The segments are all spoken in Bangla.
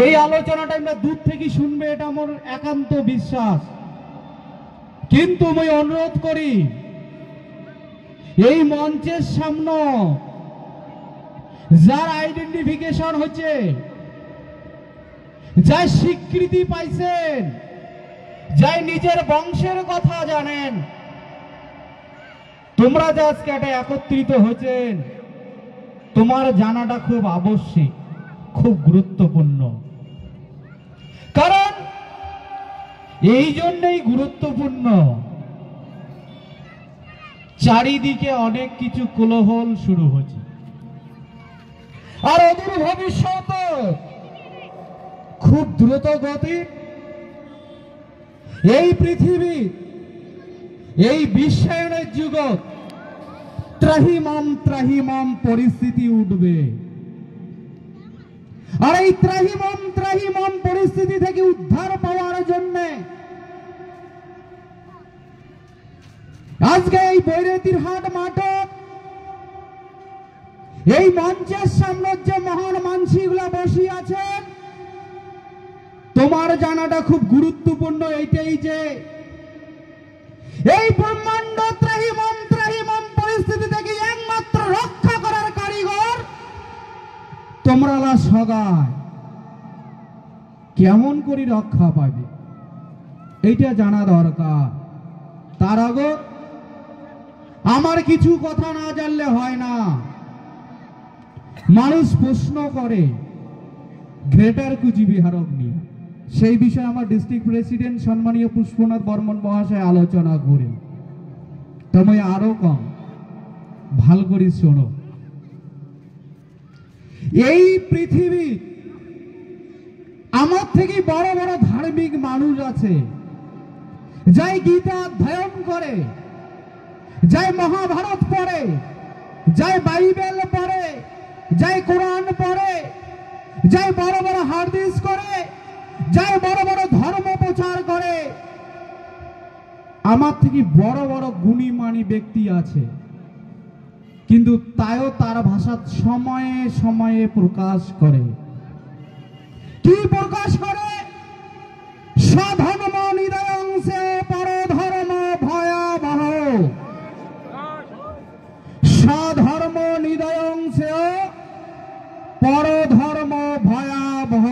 এই আলোচনাটা আমরা দূর থেকে শুনবে, এটা আমার একান্ত বিশ্বাস। কিন্তু আমি অনুরোধ করি, এই মঞ্চের সামনে যার আইডেন্টিফিকেশন হচ্ছে, যার স্বীকৃতি পাইছেন, যাই নিজের বংশের কথা জানেন, তোমরা যে আজকে এটা একত্রিত হয়েছেন, তোমার জানাটা খুব আবশ্যিক, খুব গুরুত্বপূর্ণ। কারণ এই জন্যই গুরুত্বপূর্ণ, চারিদিকে অনেক কিছু কোলাহল শুরু হচ্ছে, আর অদূর ভবিষ্যতে খুব দ্রুত গতি এই পৃথিবী, এই বিশ্বায়নের জগৎ ত্রাহিমাম ত্রাহিমাম পরিস্থিতি উঠবে। আর এই ত্রাহিমাম ত্রাহিমাম পরিস্থিতি থেকে উদ্ধার পাওয়ার জন্য আজকে এই বৈরাতির হাট মাঠে এই মঞ্চের সামনে যে মহান মানসিগুলা বসে আছেন, তোমার জানাটা খুব গুরুত্বপূর্ণ। এইটাই যে এই ব্রহ্মাণ্ড ত্রাহিমাম ত্রাহিমাম পরিস্থিতি থেকে একমাত্র রক্ষা করার কারিগর তোমরা সগায়। কেমন করে রক্ষা পাবে এইটা জানা দরকার। তার আগে আমার কিছু কথা না জানলে হয় না। মানুষ প্রশ্ন করে গ্রেটার কুচবিহারক নিয়ে, সেই বিষয়ে আমার ডিস্ট্রিক্ট প্রেসিডেন্ট সম্মানীয় পুষ্পনাথ বর্মন মহাশয় আলোচনা করেন। তুমি আরো কম ভাল করে শোনো। এই পৃথিবী আমার থেকে বড় বড় ধার্মিক মানুষ আছে, যাই গীতা অধ্যয়ন করে, যাই মহাভারত পড়ে, যাই বাইবেল পড়ে, যাই কোরআন পড়ে, যাই বড় বড় হাদিস করে, যাই বড় বড় ধর্ম প্রচার করে। আমার থেকে বড় বড় গুণীমানী ব্যক্তি আছে, কিন্তু তাইও তার ভাষা সময়ে সময়ে প্রকাশ করে। কি প্রকাশ করে? স্বধর্ম নিদয়ংসে পরধর্ম ভয়াবহ। স্বধর্ম নিদয়ংসে পরধর্ম ভয়াবহ।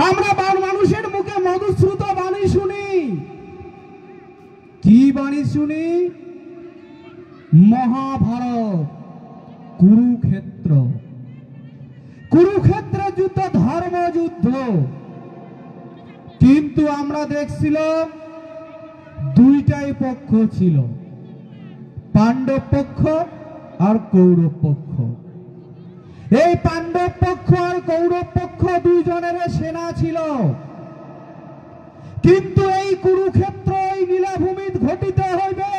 আমরা মানুষের মুখে মধুশ্রুত বাণী শুনি। কি বাণী শুনি? মহাভারত, কুরুক্ষেত্র, কুরুক্ষেত্র যুদ্ধ ধর্মযুদ্ধ। কিন্তু আমরা দেখছিলাম দুইটাই পক্ষ ছিল, পাণ্ডব পক্ষ আর কৌরব পক্ষ। এই পাণ্ডব পক্ষ আর কৌরব পক্ষ দুইজনের সেনা ছিল। কিন্তু এই কুরুক্ষেত্র এই নীলাভূমিত ঘটিত হইবে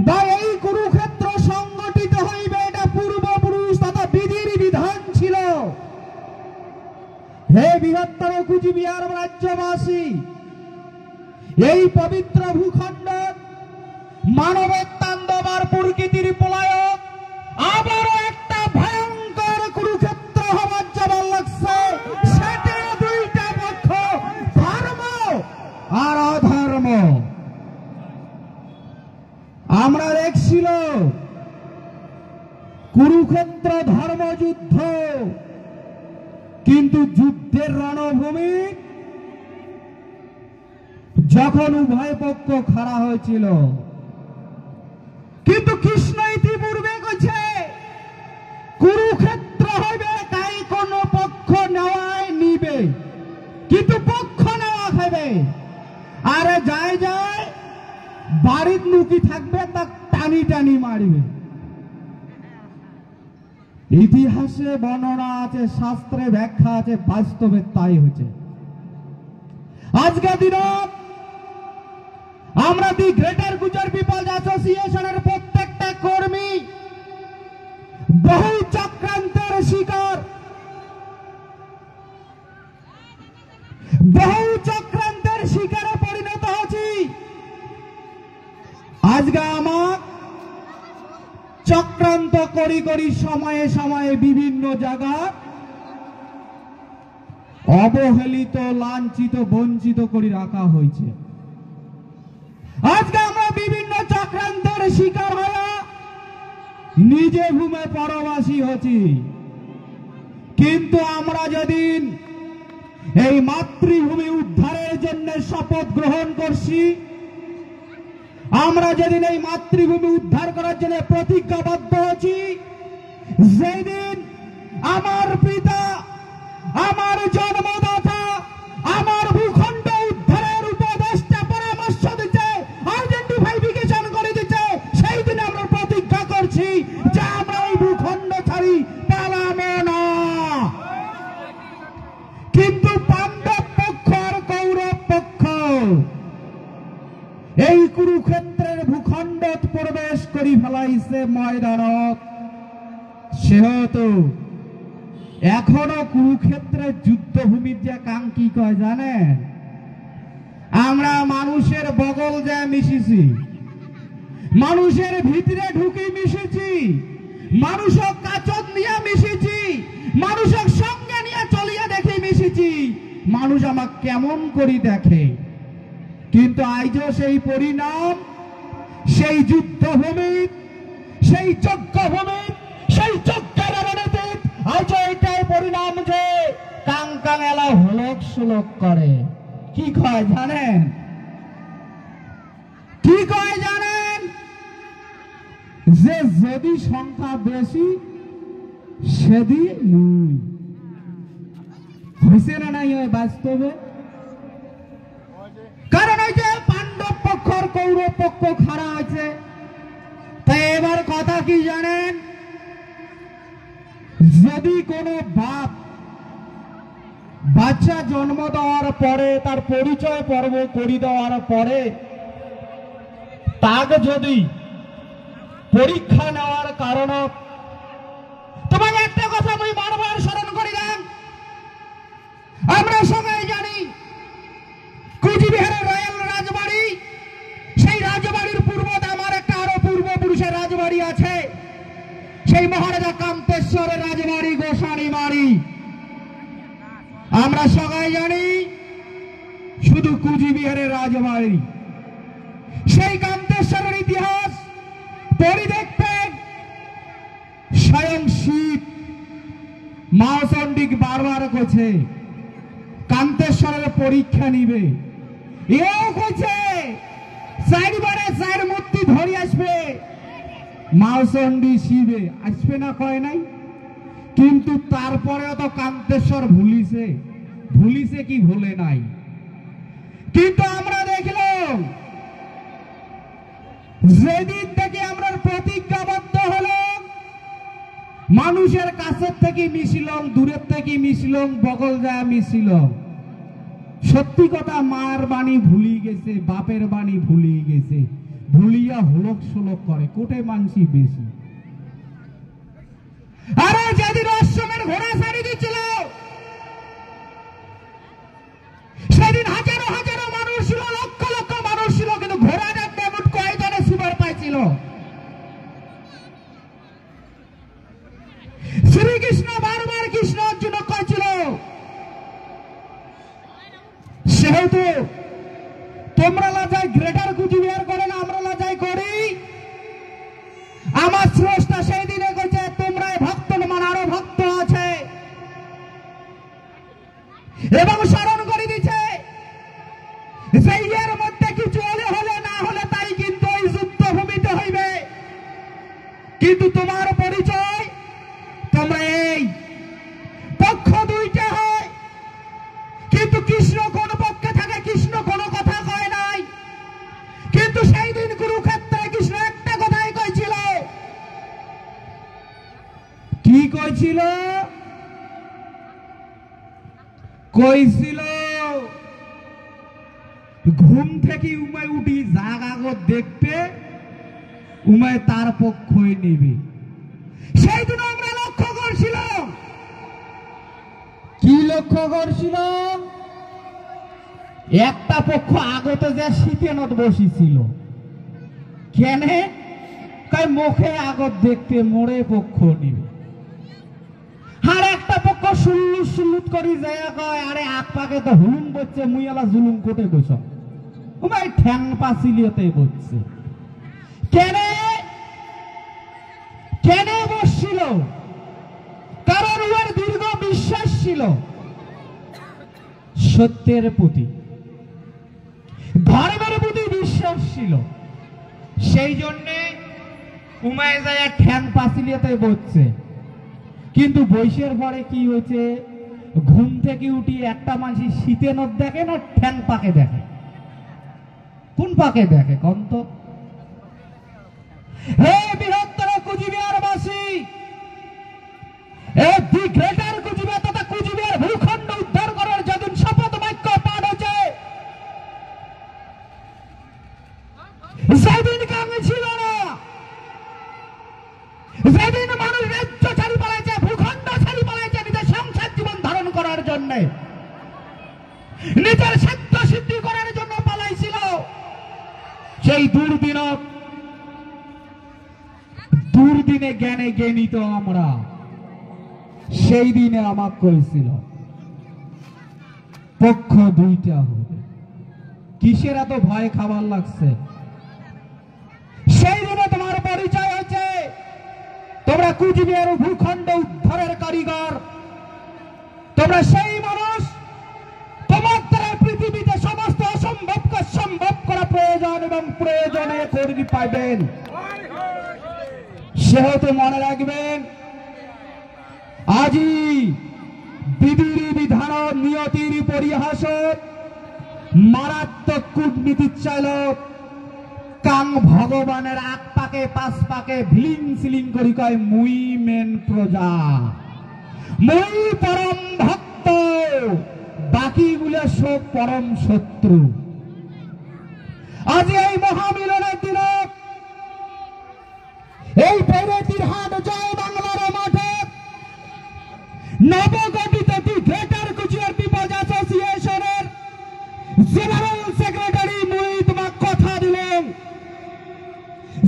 বা এই কুরুক্ষেত্র সংগঠিত হইবে, এটা পূর্বপুরুষ তথা বিধির বিধান ছিল। হে বৃহত্তর কুচবিহার রাজ্যবাসী, এই পবিত্র ভূখণ্ড মানবের তাণ্ডব আর প্রকৃতির পলায়ন আবারও একটা ভয়ঙ্কর কুরুক্ষেত্র হবার জবাব লাগছে। সেটা দুইটা পক্ষ, ধর্ম আর অধর্ম। আমরা দেখছিল কুরুক্ষেত্র ধর্মযুদ্ধ, কিন্তু যুদ্ধের রণভূমি যখন উভয় পক্ষ খাড়া হয়েছিল, কিন্তু কৃষ্ণ ইতিপূর্বে কইছে কুরুক্ষেত্র হবে তাই কোন পক্ষ নেওয়াই নিবে, কিন্তু পক্ষ নেওয়া হবে। আর যায় যায় বাড়ির নুকি থাকবে, তা টানি টানি মারবে। ইতিহাসে বর্ণনা আছে, শাস্ত্রে ব্যাখ্যা আছে, বাস্তবে তাই হয়েছে। আজকের দিন আমরা দি গ্রেটার গুজর পিপলস অ্যাসোসিয়েশনের প্রত্যেকটা কর্মী বহু চক্রান্তের শিকার, বহু চক্রান্তের শিকারে পরিণত হয়েছি। আজকে আমার চক্রান্ত করি করি সময়ে সময়ে বিভিন্ন জায়গা অবহেলিত, লাঞ্ছিত, বঞ্চিত করে রাখা হয়েছে। আজকে আমরা বিভিন্ন চক্রান্তের শিকার হয়ে নিজে ভূমে পরবাসী হচ্ছি। কিন্তু আমরা যেদিন এই মাতৃভূমি উদ্ধারের জন্য শপথ গ্রহণ করছি, আমরা যেদিন এই মাতৃভূমি উদ্ধার করার জন্য প্রতিজ্ঞাবদ্ধ হচ্ছি, যেদিন আমার পিতা, আমার জন্মদাতা, আমার ভূখণ্ড উদ্ধারের উপদেষ্টা পরামর্শ দিচ্ছে, আইডেন্টিফাইফিকেশন করে দিচ্ছে, সেই দিন আমরা প্রতিজ্ঞা করছি যে আমরা এই ভূখণ্ড ছাড়ি পালাবো না। কিন্তু পাণ্ডব পক্ষ আর কৌরব পক্ষ এই কুরুক্ষেত্রের ভূখণ্ডত প্রবেশ করি ফেলাইছে ময়দানত। সেহেতু এখনো কুরুক্ষেত্রের যুদ্ধভূমির যে কাং কি কয় জানেন? আমরা মানুষের বগল যায় মিশিছি, মানুষের ভিতরে ঢুকি মিশেছি, মানুষক কাচত নিয়ে মিশেছি, মানুষক সঙ্গে নিয়ে চলিয়ে দেখে মিশেছি, মানুষ আমাকে কেমন করি দেখে। কিন্তু আজও সেই পরিণাম, সেই যুদ্ধভূমি, সেই যজ্ঞভূমি, সেই যজ্ঞের রণনীতি আজও এটাই পরিণাম যে কাং কাং এলা হলক সুলক করে। কি কয় জানেন? কি কয় জানেন? যে যদি সংখ্যা বেশি সেদি হয়েছে না নাই বাস্তবে? কারণ ওই যে পাণ্ডব পক্ষ আর কৌরব পক্ষ খাড়া আছে। তাই এবার কথা কি জানেন? যদি কোনো বাপ বাচ্চা জন্ম দেওয়ার পরে, তার পরিচয় পর্ব করে দেওয়ার পরে তাকে যদি পরীক্ষা নেওয়ার কারণ, তোমাকে একটা কথা আমি বারবার স্মরণ করি দেন, আমরা সবাই জানি কুচবিহারের রয়্যাল রাজবাড়ি, সেই রাজবাড়ির পূর্বতে আমার একটা আরো পূর্বপুরুষের রাজবাড়ি আছে, সেই মহারাজা কান্তেশ্বরের রাজবাড়ি গোসানি বাড়ি। আমরা সবাই জানি শুধু কুচবিহারের রাজবাড়ি, সেই কান্তেশ্বরের ইতিহাস পড়ি দেখবেন স্বয়ং শিব মা চণ্ডীকে বারবার করছে কান্তেশ্বরের পরীক্ষা নিবে। এও কইছে চারবারে চার মূর্তি ধরে আসবে, মা চণ্ডী শিবে আসবে না কয় নাই। কিন্তু তারপরেও তো কান্তেশ্বর ভুলিছে, ভুলিছে কি ভুলে নাই। কিন্তু আমরা দেখলাম যেদিন থেকে আমরা প্রতিজ্ঞাবদ্ধ হলাম, মানুষের কাছের থেকে মিশিলাম, দূরের থেকে মিশিলাম, বগল যায় মিশিলাম, সত্যি কথা মার বাণী ভুলি গেছে, বাপের বাণী ভুলি গেছে, ভুলিয়া হলক সলক করে কোটে মানসি বেশি। আরে যেদিন অশ্বমের ঘোড়া ছাড়ি দিচ্ছিল সেদিন হাজারো হাজারো মানুষ ছিল, লক্ষ লক্ষ মানুষ ছিল, কিন্তু ঘোড়া দেখতে এমন কয়জনে সুবার পাইছিল। শ্রীকৃষ্ণ বারবার কৃষ্ণ অর্জুন কইছিল, সেহেতু তোমরা লাজাই গ্রেটার কুচবিহার করে না, আমরা লাজাই করি। আমার স্রষ্টা সেই দিনে কইছে তোমরা ভক্ত মান আরো ভক্ত আছে, এবং স্মরণ করে দিচ্ছে সেই এর মধ্যে কিছু হলে হলে না হলে তাই কিন্তু ওই যুদ্ধভূমিতে হইবে। কিন্তু তোমার পরিচয় তোমরা এই পক্ষ দুইটা হয়, কিন্তু কৃষ্ণ কোন পক্ষে থাকে কৃষ্ণ কোনো কথা কয় নাই। কিন্তু সেই দিন কুরুক্ষেত্রে কৃষ্ণ একটা কথাই কইছিল। কি কইছিল? কইছিল ঘুম থেকে উমায় উঠি জাগাগত দেখতে, উমায় তার পক্ষই নেবে। সেই দিন আমরা লক্ষ্য করছিলাম। কি লক্ষ্য করছিলাম? একটা পক্ষ আগতে যে শীতেনত বসিছিল, কেন কয় মুখে আগত দেখতে মোড়ে পক্ষ নিবে। আর একটা পক্ষ শূন্য মানুষ লুট করি যায় কয় আরে আক পাকে তো হুলুম করছে মুইয়ালা জুলুম কোটে বস ভাই ঠ্যাং পাচিলিয়েতে বসছে কেন কেন বসছিল কারণ ওর দীর্ঘ বিশ্বাস ছিল সত্যের প্রতি ধর্মের প্রতি বিশ্বাস ছিল সেই জন্যে উমায় যায় ঠ্যাং পাচিলিয়েতে বসছে কিন্তু বৈশের পরে কি হয়েছে ঘুম থেকে উঠি একটা মানুষ শীতে নদ দেখে না ঠ্যাং পাকে দেখে কোন পাকে দেখে কোন তো হে বৃহত্তর কুচবিহারবাসী এই দি গ্রেটার কুচবিহার তথা কুচবিহার ভূখণ্ড উদ্ধার করার যেদিন শপথ বাক্য পাঠ হয়েছে সেদিন কামে ছিল না যেদিন মানুষ রাজ্য ছাড়ি পালাইছে ভূখণ্ড ছাড়ি পালাইছে নিজের সংসার জীবন ধারণ করার জন্য নিজের স্বার্থ সিদ্ধি করার জন্য পালাইছিল সেই দুর্দিনে জ্ঞানে জ্ঞানিত আমরা সেই দিনে আমাকে কইছিল পক্ষ দুইটা হবে কিসের এত ভয় খাবার লাগছে সেই দিনে তোমার পরিচয় হয়েছে তোমরা কুচবিহার ভূখণ্ড উদ্ধারের কারিগর তোমরা সেই মানুষ তোমার দ্বারা পৃথিবীতে সমস্ত অসম্ভবকে সম্ভব করা প্রয়োজন এবং প্রয়োজনে করে পাইবেন সেহেতু মনে রাখবেন আজি বিধির বিধান নিয়তির পরিহাস মারাত্মক কূটনীতির চালক কাং ভগবানের আক পাকে পাঁচ পাকে ভিলিং সিলিং করি কয় মুই মেন প্রজা মুই পরম ভক্ত বাকিগুলো সব পরম শত্রু আজ এই মহামিলনের দিন এই বৈরতির হাট জয় বাংলার মাঠে নবগঠিত দি গ্রেটার কুচবিহার পিপলস অ্যাসোসিয়েশনের জেনারেল সেক্রেটারি মুই তোমাকে কথা দিলেন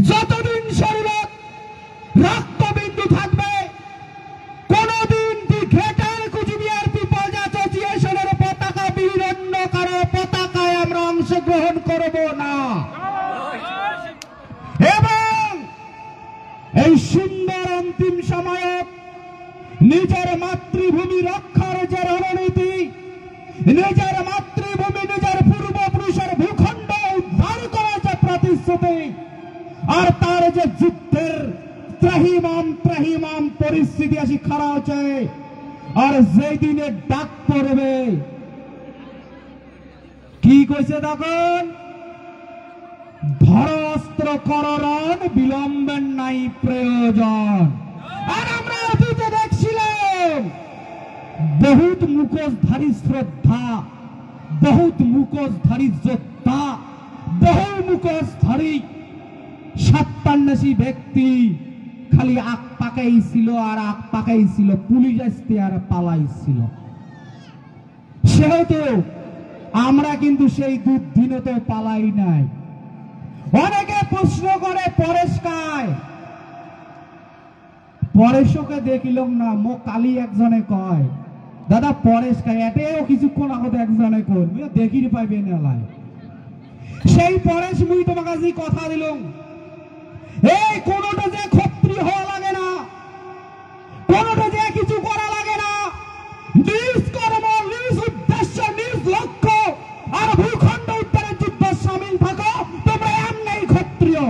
যতদিন শরীরে রক্তবিন্দু থাকবে কোনদিন দি গ্রেটার কুচবিহার পিপলস অ্যাসোসিয়েশনের পতাকা বিরন্ন কারো পতাকায় আমরা অংশগ্রহণ করব না এবং এই সুন্দর অন্তিম সময়ে নিজের মাতৃভূমি রক্ষার যে রণনীতি নিজের মাতৃভূমি নিজের পূর্বপুরুষের ভূখণ্ড উদ্ধার করার যে প্রতিশ্রুতি আর তার যে যুদ্ধের ত্রাহিমাম পরিস্থিতি আসি খাড়া হচ্ছে আর যেই দিনে ডাক পড়বে কি কইছে তখন ধর অস্ত্র করণ বিলম্বের নাই প্রয়োজন আর আমরা অতীতে দেখছিলাম বহুত মুখোশধারী শ্রদ্ধা বহুত মুখোশধারী যোদ্ধা বহু মুখোশধারী সত্যান্বেষী ব্যক্তি খালি আক পাকাই ছিল আর আক পাকাই ছিল পুলিশ আসতে আর পালাই ছিল সেহেতু আমরা কিন্তু সেই দুর্দিনে তো পালাই নাই অনেকে প্রশ্ন করে পরেশ কায় পরেশকে দেখিলাম না মো কালি একজনে কয় দাদা পরেশ কায় এটাও কিছুক্ষণ আগতে একজনে কই দেখির পাইবে না সেই পরেশ মুই তোমার কাছে কথা দিলাম এই কোনটা যে ক্ষত্রিয় হওয়া লাগে না কোনটা যে কিছু করা লাগে না নিজ কর্ম নিজ উদ্দেশ্য নিজ লক্ষ্য আর ভূখণ্ড উদ্ধারের যুদ্ধ সামিল থাকো তোমরা এমনি ক্ষত্রিয়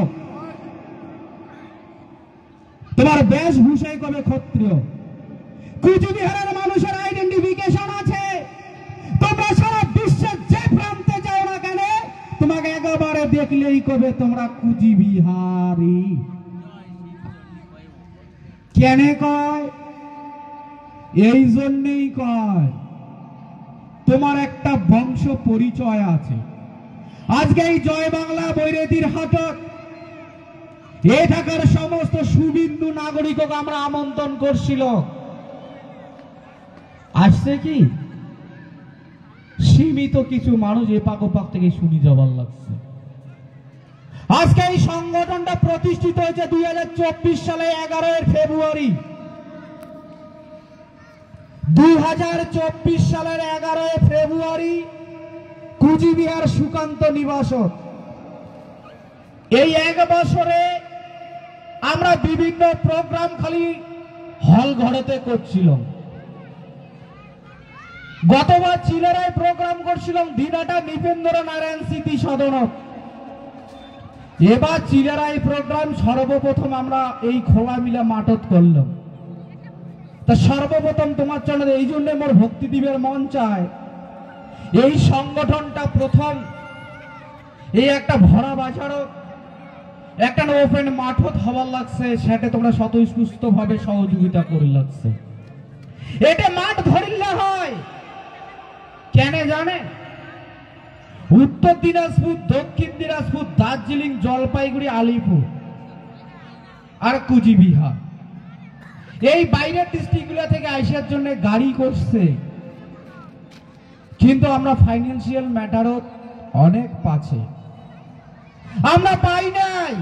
তোমার বেশভূষায় কবে ক্ষত্রিয় কুচবিহারের মানুষের আইডেন্টিফিকেশন আছে তোমরা সারা বিশ্বের যে প্রান্তে যাও না কেন তোমাকে একবারে দেখলেই কবে তোমরা কুচবিহারি কেন কয় এই জন্যই কয় তোমার একটা বংশ পরিচয় আছে আজকে এই জয় বাংলা বৈরতির হাটক এই ঢাকার সমস্ত সুবিন্দু নাগরিককে আমরা আমন্ত্রণ করছিল আসছে কি সীমিত কিছু মানুষ এপাক ওপাক থেকে শুনি যাবার লাগছে আজকে এই সংগঠনটা প্রতিষ্ঠিত হয়েছে 2024 সালে 11 ফেব্রুয়ারি 2024 সালের 11 ফেব্রুয়ারি কুচবিহার সুকান্ত নিবাসত। এই এক বছরে আমরা বিভিন্ন প্রোগ্রাম খালি হল ঘরেতে করছিলাম। গতবার চিলেরায় প্রোগ্রাম করছিলাম দিনাটা নৃপেন্দ্র নারায়ণ স্মৃতি সদনত। এবার চিলেরায় প্রোগ্রাম সর্বপ্রথম আমরা এই খোলা মিলা মাঠত করলাম। তা সর্বপ্রথম তোমার জন্য এই জন্য মোর ভক্তি দিবের মন চায়, এই সংগঠনটা প্রথম এই একটা ভরা বাজারও একটা ওপেন মাঠত হবার লাগছে, সেটা তোমরা স্বতঃস্ফূর্ত ভাবে সহযোগিতা করে লাগছে। এটা মাঠ ধরিলে হয় কেন জানে? উত্তর দিনাজপুর, দক্ষিণ দিনাজপুর, দার্জিলিং, জলপাইগুড়ি, আলিপুর আর কুচবিহার এই বাইরের ডিস্ট্রিক্টগুলো থেকে আসার জন্য গাড়ি করছে, কিন্তু আমরা ফাইন্যান্সিয়াল ম্যাটারও অনেক পাচ্ছে, আমরা পাই নাই।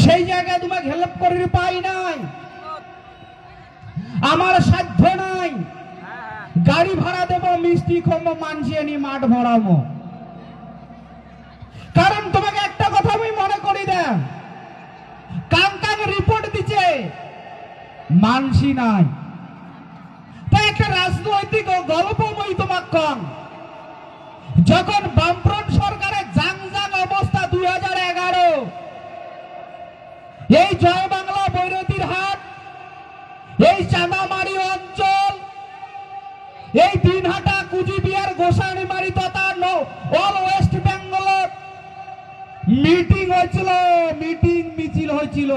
সেই জায়গায় তোমাকে হেল্প করে পাই নাই, আমার সাধ্য নাই। গাড়ি ভাড়া দেব, মিষ্টি খাবো, মানসিয়ে নি মাঠ ভরাবো। কারণ তোমাকে একটা কথা আমি মনে করি দেন, কান কান রিপোর্ট দিচ্ছে মানসি নাই। তাই একটা রাজনৈতিক গল্প মই তোমাক কম, যখন বামফ্রন্ট সরকারের জাং অবস্থা 2011 এই জয় বাংলা, বৈরতির হাট, এই চাঁদামারি অঞ্চল, এই দিনহাটা, কুচবিহার, গোসাইমারি তথা অল ওয়েস্ট বেঙ্গল মিটিং হয়েছিল, মিটিং মিছিল হয়েছিল।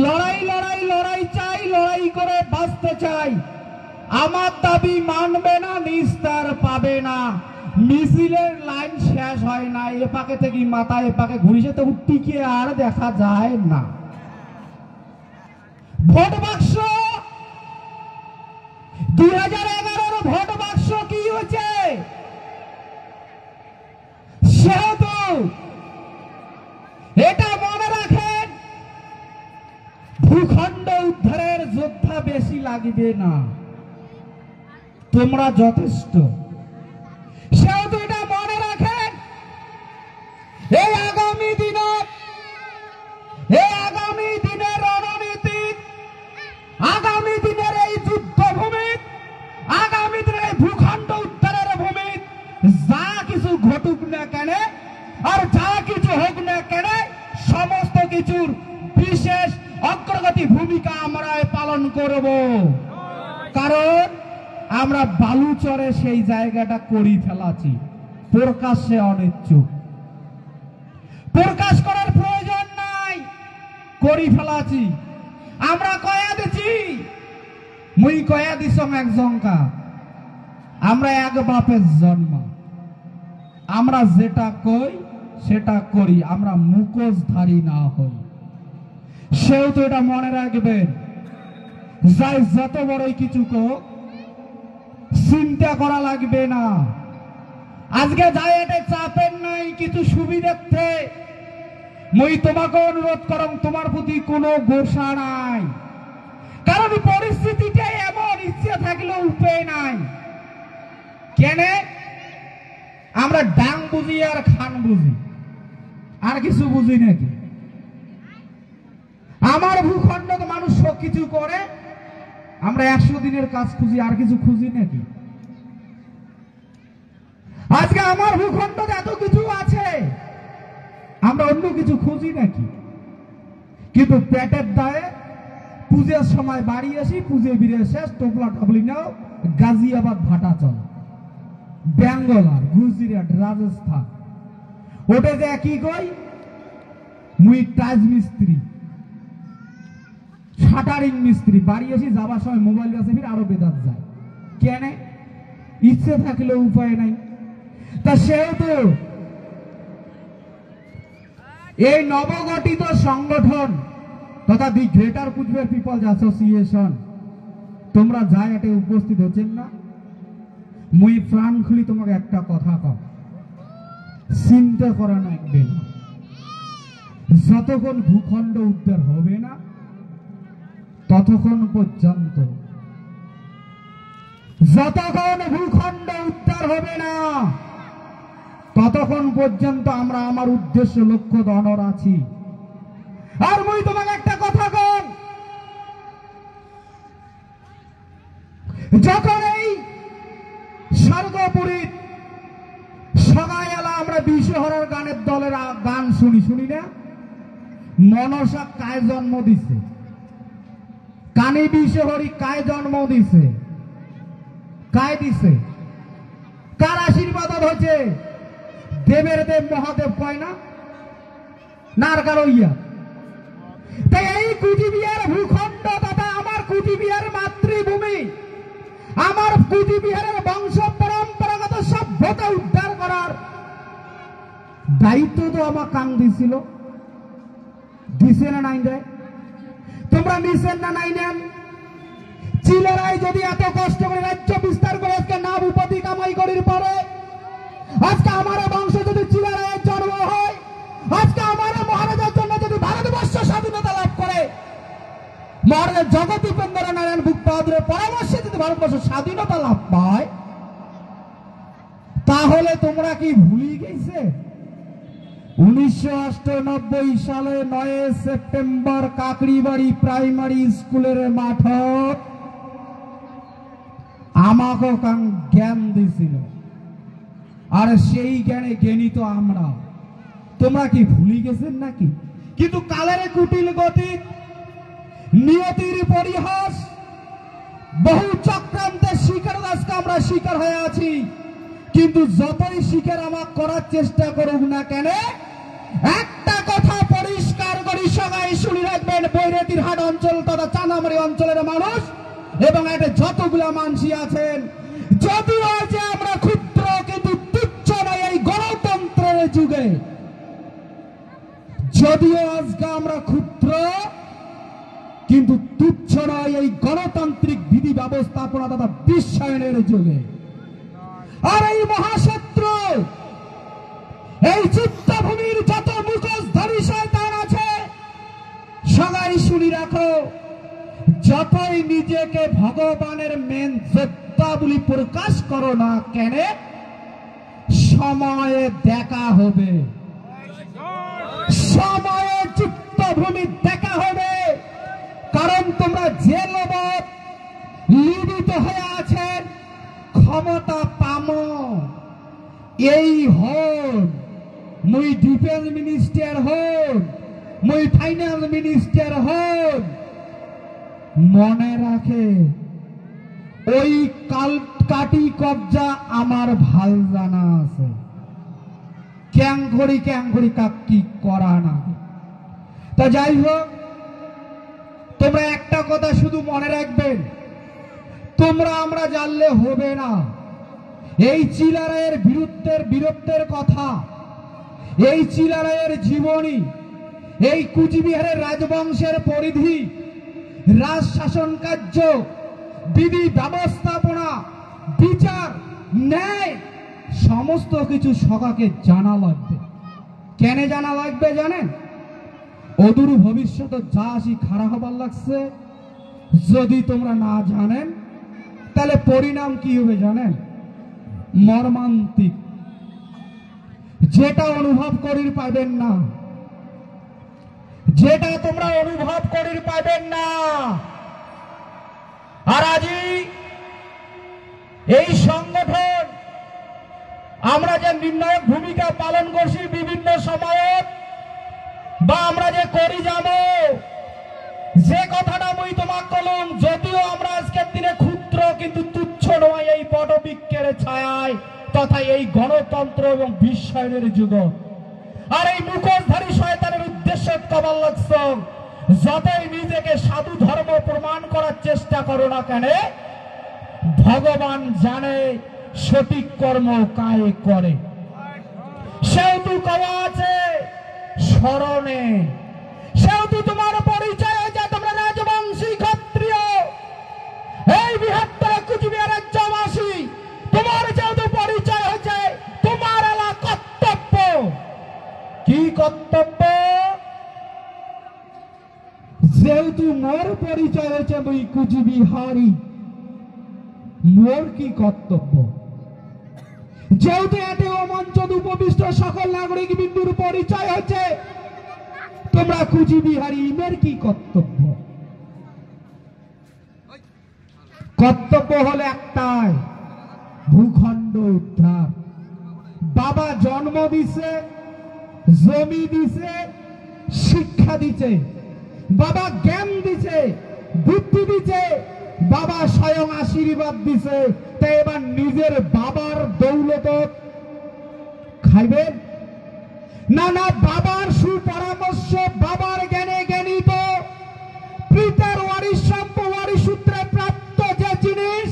লড়াই লড়াই লড়াই চাই, লড়াই করে বাঁচতে চাই। আমার দাবি মানবে না, নিস্তার পাবে না। মিছিলের লাইন শেষ হয় না, এ পাকে থেকে মাথা এ পাকে ঘুরিছে, তো টিকে আর দেখা যায় না। ভোট বাক্স 2011 ভোট বাক্স কি হয়েছে? সেহেতু এটা মনে রাখেন, ভূখণ্ড উদ্ধারের যোদ্ধা বেশি লাগবে না, তোমরা যথেষ্ট। সেহেতু এটা মনে রাখেন, এই আগামী দিনের রণনীতি, আগামী দিনের এই যুদ্ধভূমি, আগামী দিনের এই ভূখণ্ড উদ্ধারের ভূমি, যা কিছু ঘটুক না কেন আর যা কিছু হোক না কেন, সমস্ত কিছুর বিশেষ অগ্রগতি ভূমিকা আমরা পালন করব। কারণ আমরা বালুচরে সেই জায়গাটা করি ফেলাছি, প্রকাশ্যে অনিচ্ছুক, প্রকাশ করার প্রয়োজন নাই, করি ফেলাছি। আমরা কয়া দিছি, মুই কয়া দিছ একজনকা, আমরা এক বাপের জন্ম, আমরা যেটা কই সেটা করি, আমরা মুখোশধারী না হই। সেও তো এটা মনে রাখবেন, যাই যত বড়ই কিছু কোক চিন্তা করা লাগবে না। আজকে যাই এটা চাপেন নাই, কিছু সুবিধার্থে মই তোমাকে অনুরোধ করম, তোমার প্রতি কোনো গোসা নাই। কারণ পরিস্থিতিটা এমন, ইচ্ছে থাকলেও উপায় নাই। কেন? আমরা ডাং বুঝি আর খান বুঝি, আর কিছু বুঝি নাকি? আমার ভূখণ্ড তো মানুষ সব কিছু করে, আমরা 100 দিনের কাজ খুঁজি, আর কিছু খুঁজি নাকি? আজকে আমার ভূখণ্ড এত কিছু আছে, আমরা অন্য কিছু খুঁজি নাকি? কিন্তু পেটের দায়ে পুজোর সময় বাড়ি আসি, পুজো বিরে শেষ, টোপলা টপলি নাও, গাজিয়াবাদ ভাটা চল, বেঙ্গলার, গুজরাট, রাজস্থান, ওটা যে কি কই, মুই টাইজ মিস্ত্রি, শাটারিং মিস্ত্রি, বাড়ি আসি, যাবার সময় মোবাইল কাছে ফির আরো বেদাত যায়। কেন? ইচ্ছে থাকলে উপায় নাই। তা সেহেতু এই নবগঠিত সংগঠন তথা the Greater Cooch Behar People's Association, তোমরা যাই এতে উপস্থিত হচ্ছেন না, মুই প্রাণ খুলি তোমাকে একটা কথা কম, চিন্তা করা লাগবে না। যতক্ষণ ভূখণ্ড উদ্ধার হবে না ততক্ষণ পর্যন্ত, যতক্ষণ ভূখণ্ড উদ্ধার হবে না ততক্ষণ পর্যন্ত আমরা আমার উদ্দেশ্য লক্ষ্য ধনর আছি। আর মুই তোমাকে একটা কথা কম, যখন এই স্বর্গপুরী সগাইলা আমরা বিশ্বহরার গানের দলের গান শুনি না? মনসা কায় জন্ম দিছে, কানে বিশ্বহরি কায় জন্ম দিছে, কায় দিছে, কার আশীর্বাদ হচ্ছে? দেবের দেব মহাদেব কয় না, নার কারো ইয়া। তাই এই কুচবিহার ভূখণ্ড তথা আমার কুচবিহার মাতৃভূমি, আমার কুচবিহারের বংশ পরম্পরাগত সভ্যতা উদ্ধার করার দায়িত্ব তো আমার কাং দিছিল, দিছে না নাই দেয়? তোমরা নিছেন না নাই নেন? চিলেরাই যদি এত কষ্ট করে রাজ্য বিস্তার করে আজকে নাম উপাধি কামাই করির পরে, আজকে আমার বংশ যদি চিলেরায়ের জন্ম হয়, আজকে আমার মহারাজার জন্য যদি ভারতবর্ষ স্বাধীনতা লাভ করে, মহারাজা জগৎ উপেন্দ্র নারায়ণ বুক বাহাদুরের পরামর্শে যদি ভারতবর্ষ স্বাধীনতা লাভ পায়, তাহলে তোমরা কি ভুলি গেছে 1998 সালে 9 সেপ্টেম্বর কাকড়িবাড়ি প্রাইমারি স্কুলের মাঠত আমাকে জ্ঞান দিছিল, আর সেই জ্ঞানে জ্ঞানিত আমরা। তোমরা কি ভুলি গেছেন নাকি? কিন্তু কালের কুটিল গতি, নিয়তির পরিহাস, বহু চক্রান্তের শিকার আজকে আমরা শিকার হয়ে আছি। কিন্তু যতই শিকার আমার করার চেষ্টা করুক না কেন, একটা কথা পরিষ্কার করে সবাই শুনে রাখবেন, বৈরাতির হাট অঞ্চল তথা চানামারি অঞ্চলের মানুষ এবং এটা যতগুলা মানসি আছেন, যদিও যে আমরা ক্ষুদ্র কিন্তু তুচ্ছ নয় এই গণতন্ত্রের যুগে, যদিও আজকে আমরা ক্ষুদ্র কিন্তু তুচ্ছ নয় এই গণতান্ত্রিক বিধি ব্যবস্থাপনা তথা বিশ্বায়নের যুগে। আর এই মহাশত্রু, এই চিত্তভূমির যত মুখোশধারী শয়তান আছে, সবাই শুনি রাখো, যতই নিজেকে ভগবানের মেন যোদ্ধা বলে প্রকাশ করো না কেন, সময়ে দেখা হবে, সময়ে চিত্তভূমি দেখা হবে। কারণ তোমরা যে লোভত লিবিত হয়ে আছেন, ক্ষমতা পামো এই হন, মুই ডিফেন্স মিনিস্টার হন, মুই ফাইন্যান্স মিনিস্টার হন, মনে রাখে ওই কাটি কবজা আমার ভাল জানা আছে, ক্যাঙ্গড়ি কাকি করা না। তা যাই হোক, তোমরা একটা কথা শুধু মনে রাখবেন, তোমরা আমরা জানলে হবে না। এই চিলারায়ের বীরত্বের কথা, এই চিলারায়ের জীবনী, এই কুচবিহারের রাজবংশের পরিধি, রাজ শাসন কার্য, বিধি ব্যবস্থাপনা, বিচার, ন্যায়, সমস্ত কিছু সবাইকে জানা লাগবে। কেন জানা লাগবে জানেন? অদূর ভবিষ্যতে যা আসি খারাপ হবার লাগছে, যদি তোমরা না জানেন তাহলে পরিণাম কি হবে জানেন? মর্মান্তিক, যেটা অনুভব করির পাবেন না, যেটা তোমরা অনুভব করির পাবেন না। আর আজি এই সংগঠন আমরা যে নির্ণায়ক ভূমিকা পালন করছি বিভিন্ন সময়ে, বা আমরা যে করি যাব, যে কথাটা মুই তোমাক কলম, যদিও আমরা আজকের দিনে ক্ষুদ্র কিন্তু তুচ্ছ নয় এই বটবৃক্ষের ছায়ায় তথা এই গণতন্ত্র এবং বিশ্বায়নের যুগ। আর এই মুখোশধারী শয়তানের উদ্দেশ্য কবার লাগছ, যতই নিজেকে সাধু ধর্ম প্রমাণ করার চেষ্টা করো না কেন, ভগবান জানে সঠিক কর্ম কায়ে করে। সেহেতু কওয়া আছে স্মরণে, সেহেতু তোমার পরিচয় হয়েছে তোমরা রাজবংশী ক্ষত্রিয়, এই বৃহত্তর কুচবিহার রাজ্যবাসী। তোমার যেহেতু পরিচয় হয়েছে, তোমার এলা কর্তব্য। কি কর্তব্য? যেহেতু মোর পরিচয় হচ্ছে মুই কুচবিহারি। মোর কি কর্তব্য? যেহেতু এতে অমঞ্চ উপবিষ্ট সকল নাগরিক বিন্দুর পরিচয় হচ্ছে তোমরা কুচবিহারি, ইমের কি কর্তব্য? কর্তব্য হলো একটাই, ভূখণ্ড উদ্ধার। বাবা জন্ম দিছে, জমি দিছে, শিক্ষা দিছে, বাবা জ্ঞান দিছে, বুদ্ধি দিছে, বাবা স্বয়ং আশীর্বাদ দিছে। তাই এবার নিজের বাবার দৌলত খাইবেন না? না, বাবার সুপরামর্শ, বাবার জ্ঞানে জ্ঞানিত, পিতার ওয়ারিশ ওয়ারিশ সূত্রে প্রাপ্ত যে জিনিস,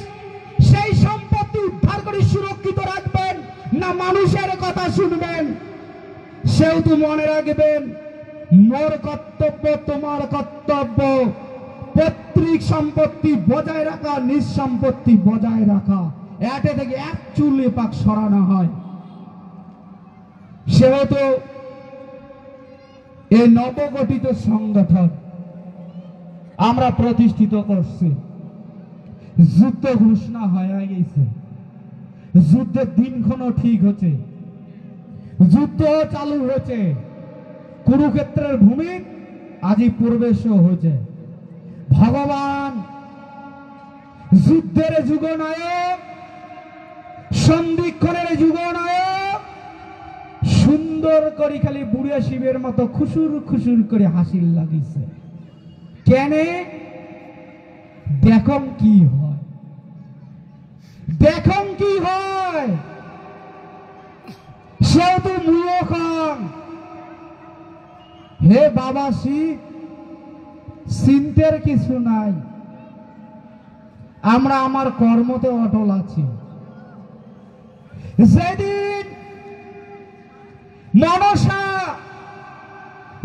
সেই সম্পত্তি উদ্ধার করে সুরক্ষিত রাখবেন না মানুষের কথা শুনবেন? সেহেতু মনে রাখবেন, মোর কর্তব্য, তোমার কর্তব্য পৈতৃক সম্পত্তি বজায় রাখা, নিজ সম্পত্তি বজায় রাখা। এতে থেকে এক চুল পাক সরানো হয়। সেহেতু এই নবগঠিত সংগঠন আমরা প্রতিষ্ঠিত করছি। যুদ্ধ ঘোষণা হয়ে গেছে, যুদ্ধের দিনক্ষণ ঠিক হচ্ছে, যুদ্ধ চালু হয়েছে। কুরুক্ষেত্রের ভূমি আজই প্রবেশ হয়েছে। ভগবান যুদ্ধের যুগনায়ক, সন্ধিক্ষণের যুগনায়ক সুন্দর করে খালি বুড়িয়া শিবের মতো খুশুর খুশুর করে হাসির লাগিছে। কেনে? দেখম কি হয়, দেখম কি হয়। সেহেতু মুয়ো খান, হে বাবা শিব, চিন্তার কিছু নাই, আমরা আমার কর্মতে অটল আছি। যেদিন মনসা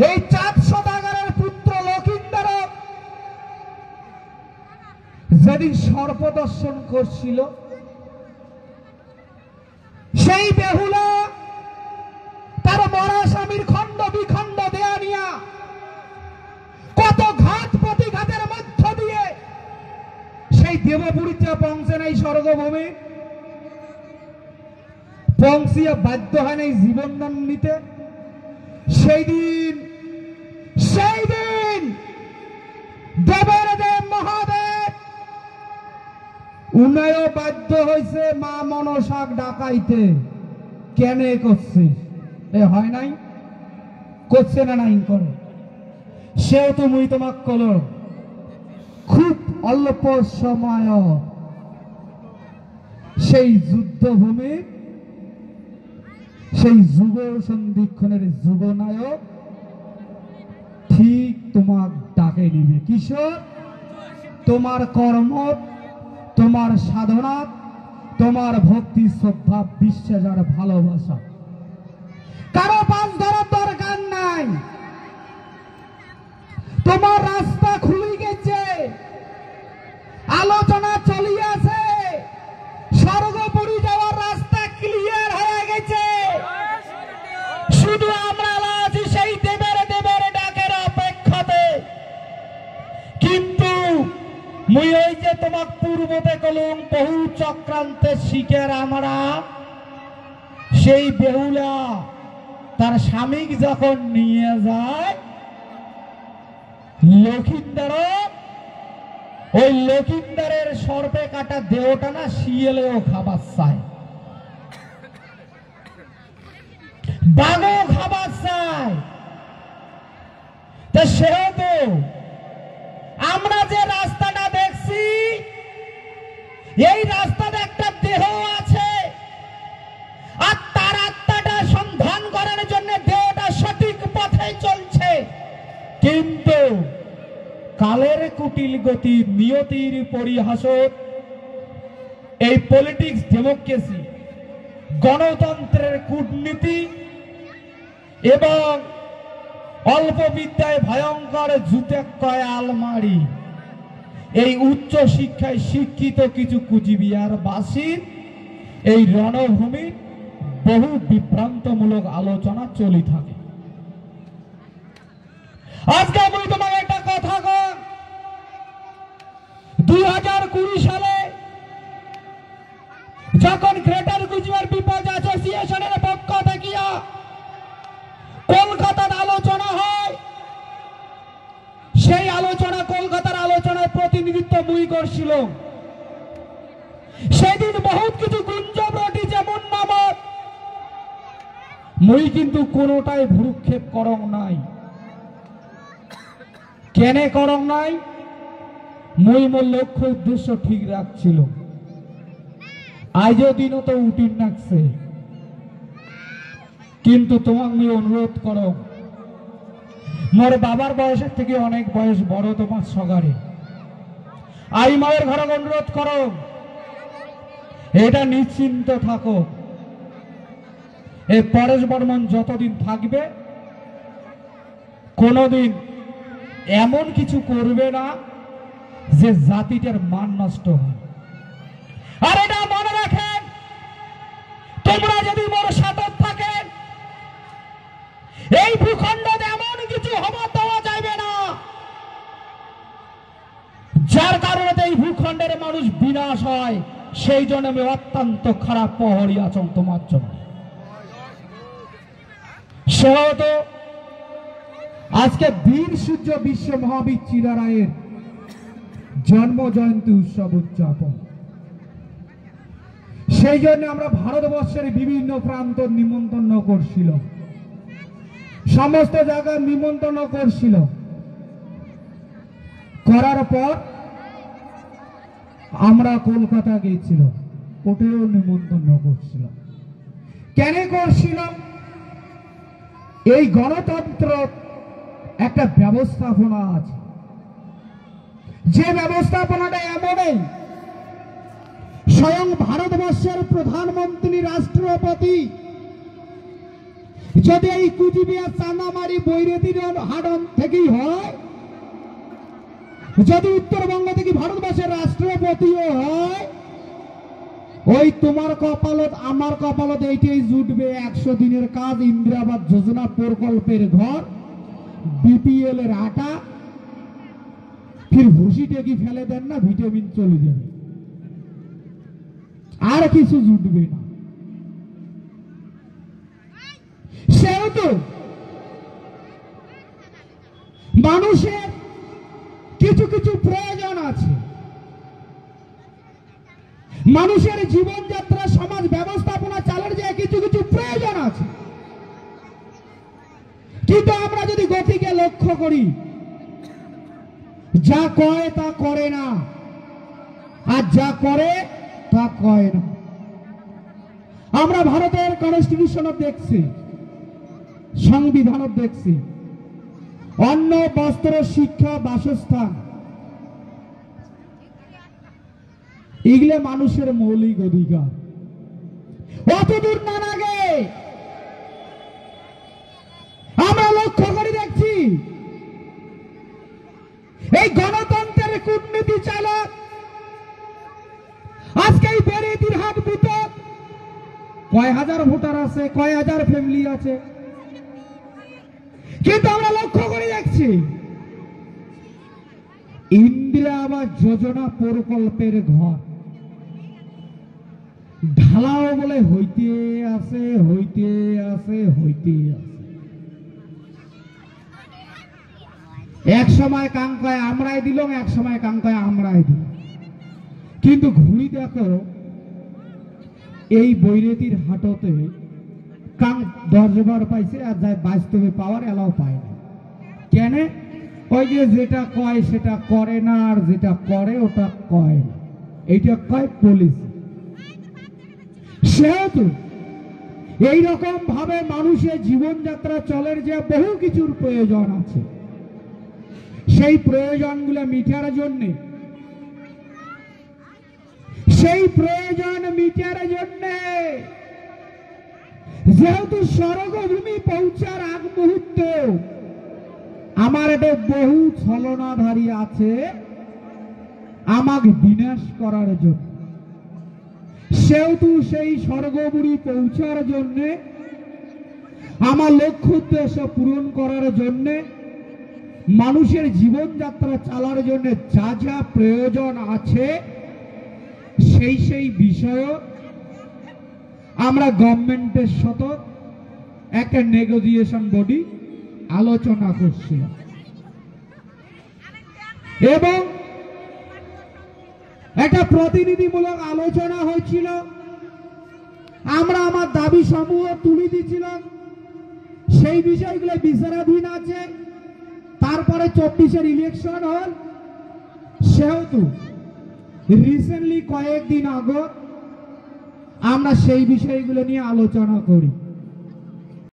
এই চাঁদ সদাগরের পুত্র লক্ষিন্দর যেদিন সর্প দর্শন করছিল, সেই বেহুলা তার মরা স্বামীর খণ্ড বিখণ্ড দেয়া নিয়া কত ঘাত প্রতিঘাতের মধ্য দিয়ে সেই দেবপুরীতে পৌঁছে নাই স্বর্গভূমি, পৌঁছিয়া বাধ্য হয় নাই জীবনদান নিতে। সেই দিন দেবের দেব মহাদেব উনায়ও বাধ্য হয়েছে মা মনসাক ডাকাইতে। কেনে করছিস? এ হয় নাই, করছে না নাই করে। সেও মুই তোমাক কল, খুব অল্প সময় সেই যুদ্ধভূমি, সেই যুগ সন্ধিক্ষণের যুগনায়ক ঠিক তোমার ডাকে নিবে। কিশোর, তোমার কর্ম, তোমার সাধনা, তোমার ভক্তি, শ্রদ্ধা, বিশ্বাস আর ভালোবাসা কারো পাশ ধরার দরকার নাই। তোমার রাস্তা খুলে গেছে, আলোচনা চলিয়াছে, স্বর্গপুরী যাওয়ার রাস্তা ক্লিয়ার হয়ে গেছে। শুধু আমরা আছি সেই দেবের ডাকের অপেক্ষাতে। কিন্তু মুই ওই যে তোমাক পূর্বতে কলম বহু চক্রান্তের শিকার আমরা, সেই বেহুলা তার স্বামীক যখন নিয়ে যায় লক্ষিন্দর, ওই লক্ষিন্দরের সর্পে কাটা দেহটা না শিয়ালেও খাবার চায়, বাঘও খাবার চায়। তা সেহেতু আমরা যে রাস্তাটা দেখছি, এই রাস্তাতে একটা দেহ আছে, আর তার আত্মাটা সন্ধান করার জন্য দেহটা সঠিক পথে চলছে। কিন্তু কালের কুটিল গতি, নিয়তির পরিহাসত, এই পলিটিক্স, ডেমোক্রেসি, গণতন্ত্রের কূটনীতি এবং অল্প বিদ্যায় ভয়ঙ্কর জুতে কয় আলমারি, এই উচ্চ শিক্ষায় শিক্ষিত কিছু কুচবিহার বাসীর এই রণভূমির বহু বিভ্রান্তমূলক আলোচনা চলি থাকে। আজকে আমি তোমার একটা কথা কর, 2020 সালে যখন গ্রেটার গুজরাট পিপলস অ্যাসোসিয়েশনের পক্ষ থেকে কলকাতার আলোচনা হয়, সেই আলোচনা কলকাতার আলোচনায় প্রতিনিধিত্ব মুই করছিল। সেদিন বহুত কিছু গুঞ্জব রটি, যেমন নামক মুই কিন্তু কোনোটাই ভ্রুক্ষেপ করং নাই। কেনে করং নাই? মুই মোর লক্ষ্য উদ্দেশ্য ঠিক রাখছিল। আজও দিনও তো উঠিন নাকছে, কিন্তু তোমাকে আমি অনুরোধ করো, মোর বাবার বয়সের থেকে অনেক বয়স বড় তোমার সগারে, আই মায়ের ঘরে অনুরোধ করো, এটা নিশ্চিন্ত থাকো, এই পরেশ বর্মন যতদিন থাকবে কোনোদিন এমন কিছু করবে না যে জাতিটার মান নষ্ট হয়। আর এটা মনে রাখেন, তোমরা যদি মোর সাথে থাকেন, এই ভূখণ্ডে এমন কিছু হওয়া দেওয়া যাবে না যার কারণে এই ভূখণ্ডের মানুষ বিনাশ হয়। সেই জন্য আমি অত্যন্ত খারাপ প্রহরী আচরণ তোমার জন্য। সেহেতু আজকে বীর সূর্য বিশ্ব মহাবীর চিরারায়ের জন্ম জয়ন্তী উৎসব উদযাপন, সেই জন্য আমরা ভারতবর্ষের বিভিন্ন প্রান্ত নিমন্ত্রণ করছিল, সমস্ত জায়গায় নিমন্ত্রণ করছিল। করার পর আমরা কলকাতা গিয়েছিল, ওটাও নিমন্ত্রণ করছিল। কেন করছিল? এই গণতন্ত্র একটা ব্যবস্থাপনা আছে, যে ব্যবস্থাপনাটা এমনই, স্বয়ং ভারতবর্ষের প্রধানমন্ত্রী রাষ্ট্রপতি যদি এই কুচবিহার চাঁদামারি বৈরাতির হাডন থেকেই হয়, যদি উত্তরবঙ্গ থেকে ভারতবর্ষের রাষ্ট্রপতিও হয়, ওই তোমার কপালত আমার কপালত এইটাই জুটবে, 100 দিনের কাজ, ইন্দিরাবাস যোজনা প্রকল্পের ঘর, বিপিএল এর আটা, ফির ভুসিটা কি ফেলে দেন না, ভিটামিন চলে যাবে, আর কিছু জুটবে না। সেহেতু মানুষের কিছু কিছু প্রয়োজন আছে, মানুষের জীবনযাত্রা সমাজ ব্যবস্থাপনা চালার যে কিছু কিছু প্রয়োজন আছে। কিন্তু আমরা যদি গতিকে লক্ষ্য করি, যা কয় তা করে না, আর যা করে তা কয় না। আমরা ভারতের কনস্টিটিউশন দেখছি, সংবিধান দেখছি, অন্ন, বস্ত্র, শিক্ষা, বাসস্থান, এগুলো মানুষের মৌলিক অধিকার। অতদূর না লাগে আমরা লক্ষ্য করে দেখছি, এই গণতন্ত্রের কূটনীতি চালক আজকে এই বেরেতির হাট বুথে কয় হাজার ভোটার আছে, কয় হাজার ফ্যামিলি আছে, কিন্তু আমরা লক্ষ্য করে দেখছি ইন্দিরাবাস যোজনা প্রকল্পের ঘর ঢালাও বলে হইতে আছে, হইতে আছে, হইতে আছে। এক সময় কাং কয় আমরাই দিলাম, এক সময় কাং কয় আমরাই দিলাম, কিন্তু ঘুরি দেখো এই বৈরেতির হাটতে কাং 10 বার পাইছে, আর যায় বাস্তবে পাওয়ার এলাও পায় না। কেন? ওই যে যেটা কয় সেটা করে না, আর যেটা করে ওটা কয় না, এইটা কয় পুলিশ। সেহেতু এইরকম ভাবে মানুষের জীবনযাত্রা চলের যে বহু কিছুর প্রয়োজন আছে, সেই প্রয়োজনগুলো মিটার জন্য, সেই প্রয়োজন মিটার জন্য যেহেতু স্বর্গভূমি পৌঁছার আগ মুহূর্ত আমার একটা বহু ছলনাধারী আছে আমাকে বিনাশ করার জন্য, সেহেতু সেই স্বর্গভূমি পৌঁছার জন্য, আমার লক্ষ্য উদ্দেশ্য পূরণ করার জন্য, মানুষের জীবনযাত্রা চালার জন্য যা যা প্রয়োজন আছে সেই বিষয়ে আমরা গভর্নমেন্টের সাথে একটা নেগোসিয়েশন বডি আলোচনা করছিলাম এবং একটা প্রতিনিধিমূলক আলোচনা হয়েছিল। আমরা আমার দাবি সমূহ তুলে দিয়েছিলাম, সেই বিষয়গুলো বিচারাধীন আছে। তারপরে 24-এর ইলেকশন হল, সেহেতু রিসেন্টলি কয়েকদিন আগে আমরা সেই বিষয়গুলো নিয়ে আলোচনা করি।